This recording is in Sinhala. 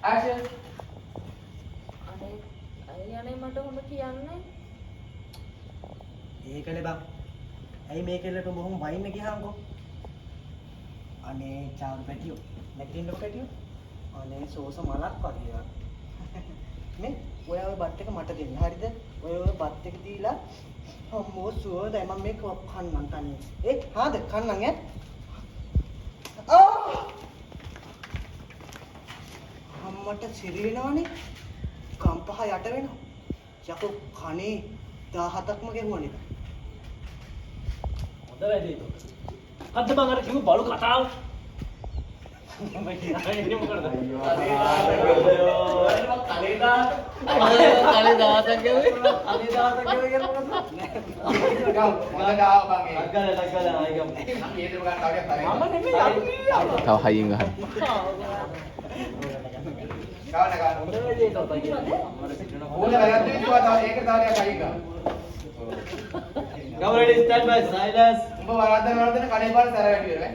Action. අනේ මට හොඳ කියන්නේ. ඒකනේ බං. ඇයි මේ කෙල්ලට බොහොම වයින් ගියාම්කෝ. අනේ චාරු පැටියෝ. නැගිටින්නකො පැටියෝ. අනේ සෝස මලක් වගේ. මේ ඔයා ඔය බත් එක මට දෙන්න. හරිද? ඔය බත් එක දීලා අම්මෝ සුවඳයි මම මේක කන්නම් තනියෙන්. හාද කන්නම් ඈ. අම්මට සිරිනවනේ. කම්පහ යට වෙනවා. යකෝ කනේ 17ක්ම ගෙවුවනේ. හොඳ වැඩේ ඒක. අද මම අර කිව්ව බලු කතාව. මම කියන්නේ මොකටද? කලේ දාසක් ගෙවුවේ. තව හයියෙන් ගහන්න. Now ready, stand by, silence. උඹ වරද්දන කඩේ පාර සැර වැඩි වෙනවා.